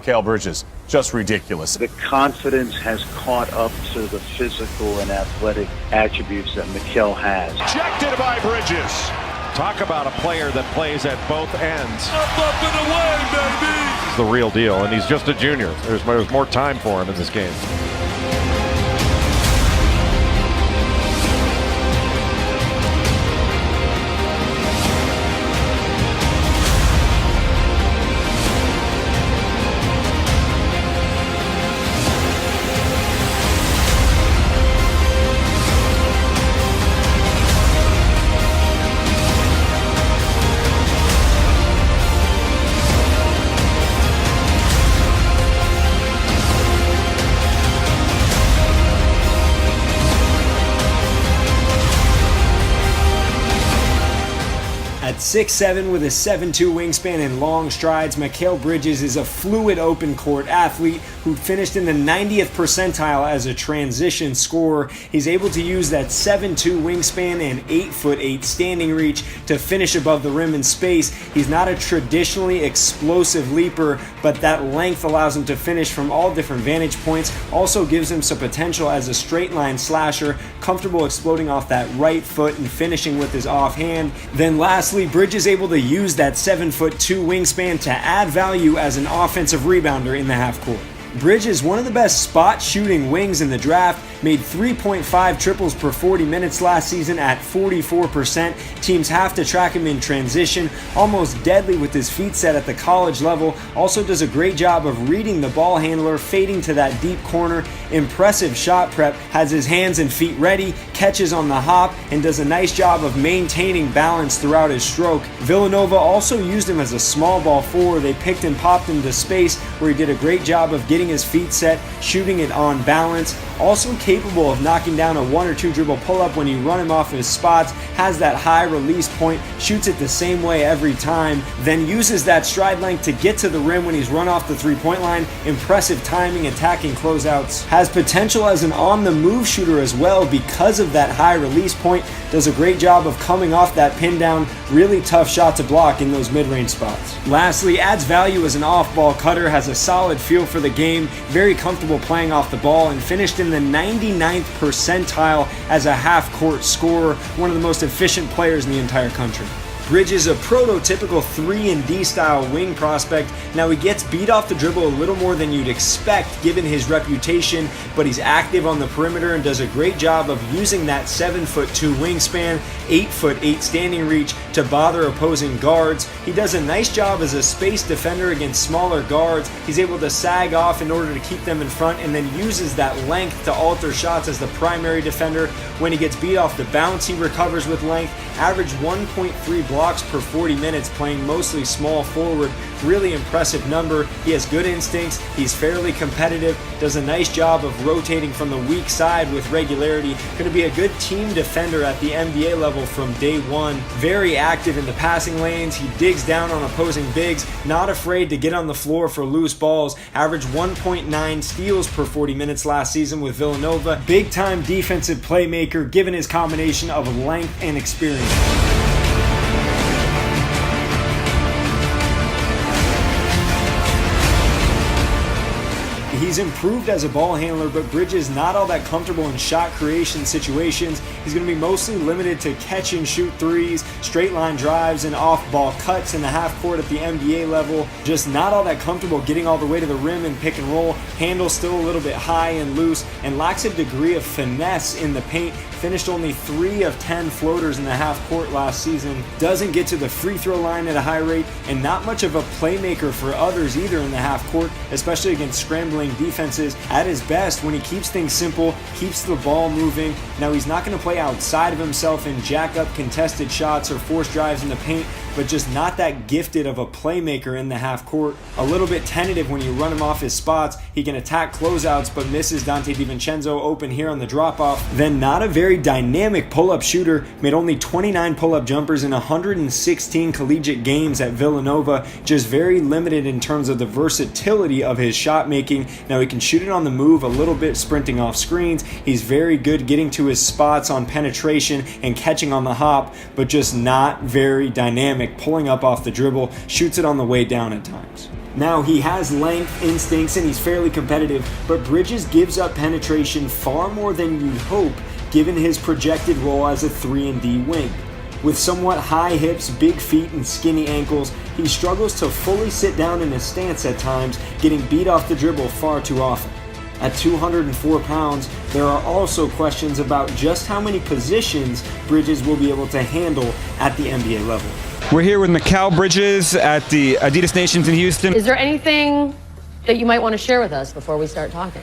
Mikal Bridges. Just ridiculous. The confidence has caught up to the physical and athletic attributes that Mikal has. Rejected by Bridges. Talk about a player that plays at both ends. Up and away, baby! He's the real deal, and he's just a junior. There's more time for him in this game. At 6'7" with a 7'2" wingspan and long strides, Mikal Bridges is a fluid open court athlete who finished in the 90th percentile as a transition scorer. He's able to use that 7'2" wingspan and 8'8" standing reach to finish above the rim in space. He's not a traditionally explosive leaper, but that length allows him to finish from all different vantage points. Also gives him some potential as a straight line slasher, comfortable exploding off that right foot and finishing with his offhand. Then lastly, Bridges able to use that 7'2" wingspan to add value as an offensive rebounder in the half court. Bridges, one of the best spot shooting wings in the draft, made 3.5 triples per 40 minutes last season at 44%. Teams have to track him in transition, almost deadly with his feet set at the college level. Also does a great job of reading the ball handler, fading to that deep corner. Impressive shot prep, has his hands and feet ready, catches on the hop, and does a nice job of maintaining balance throughout his stroke. Villanova also used him as a small ball forward. They picked and popped him to space where he did a great job of getting his feet set, shooting it on balance. Also capable of knocking down a 1 or 2 dribble pull-up when you run him off his spots, has that high release point, shoots it the same way every time, then uses that stride length to get to the rim when he's run off the three-point line. Impressive timing, attacking closeouts. Has potential as an on-the-move shooter as well because of that high release point. Does a great job of coming off that pin down. Really tough shot to block in those mid-range spots. Lastly, adds value as an off-ball cutter, has a solid feel for the game, very comfortable playing off the ball, and finished in the 99th percentile as a half-court scorer, one of the most efficient players in the entire country. Bridges, a prototypical 3-and-D style wing prospect. Now he gets beat off the dribble a little more than you'd expect given his reputation, but he's active on the perimeter and does a great job of using that 7'2" wingspan, 8'8" standing reach to bother opposing guards. He does a nice job as a space defender against smaller guards. He's able to sag off in order to keep them in front and then uses that length to alter shots as the primary defender. When he gets beat off the bounce, he recovers with length. Average 1.3 blocks per 40 minutes, playing mostly small forward. Really impressive number. He has good instincts. He's fairly competitive. Does a nice job of rotating from the weak side with regularity. Going to be a good team defender at the NBA level from day one. Very active in the passing lanes. He digs down on opposing bigs. Not afraid to get on the floor for loose balls. Average 1.9 steals per 40 minutes last season with Villanova. Big time defensive playmaker given his combination of length and experience. He's improved as a ball handler, but Bridges not all that comfortable in shot creation situations. He's going to be mostly limited to catch and shoot threes, straight line drives, and off-ball cuts in the half court at the NBA level. Just not all that comfortable getting all the way to the rim and pick and roll. Handle still a little bit high and loose, and lacks a degree of finesse in the paint. Finished only 3 of 10 floaters in the half court last season. Doesn't get to the free throw line at a high rate, and not much of a playmaker for others either in the half court, especially against scrambling defenses. At his best, when he keeps things simple, keeps the ball moving. Now he's not going to play outside of himself and jack up contested shots or force drives in the paint, but just not that gifted of a playmaker in the half court. A little bit tentative when you run him off his spots. He can attack closeouts but misses Dante DiVincenzo open here on the drop-off. Then not a very dynamic pull-up shooter. Made only 29 pull-up jumpers in 116 collegiate games at Villanova. Just very limited in terms of the versatility of his shot making. Now he can shoot it on the move a little bit, sprinting off screens. He's very good getting to his spots on penetration and catching on the hop, but just not very dynamic, pulling up off the dribble. Shoots it on the way down at times. Now, he has length, instincts, and he's fairly competitive, but Bridges gives up penetration far more than you'd hope given his projected role as a 3-and-D wing. With somewhat high hips, big feet, and skinny ankles, he struggles to fully sit down in his stance at times, getting beat off the dribble far too often. At 204 pounds, there are also questions about just how many positions Bridges will be able to handle at the NBA level. We're here with Mikal Bridges at the Adidas Nations in Houston. Is there anything that you might want to share with us before we start talking?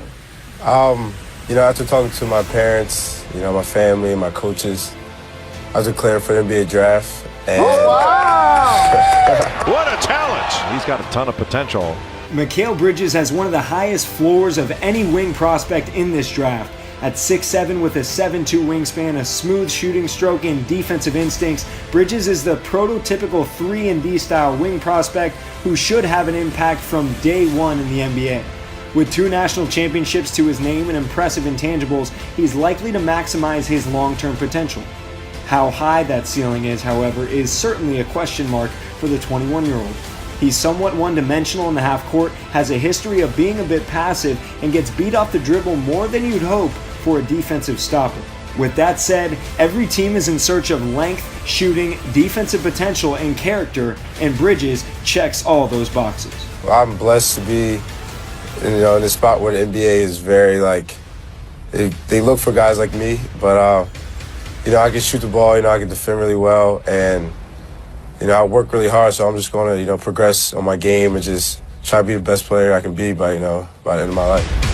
After talking to my parents, my family, my coaches, I was declared for the NBA draft. And What a talent! He's got a ton of potential. Mikal Bridges has one of the highest floors of any wing prospect in this draft. At 6'7" with a 7'2" wingspan, a smooth shooting stroke, and defensive instincts, Bridges is the prototypical 3-and-D style wing prospect who should have an impact from day one in the NBA. With 2 national championships to his name and impressive intangibles, he's likely to maximize his long-term potential. How high that ceiling is, however, is certainly a question mark for the 21-year-old. He's somewhat one-dimensional in the half-court, has a history of being a bit passive, and gets beat off the dribble more than you'd hope for a defensive stopper. With that said, every team is in search of length, shooting, defensive potential, and character, and Bridges checks all those boxes. I'm blessed to be, in a spot where the NBA is very, they look for guys like me, but, I can shoot the ball, I can defend really well, and, I work really hard, so I'm just going to, progress on my game and just try to be the best player I can be by the end of my life.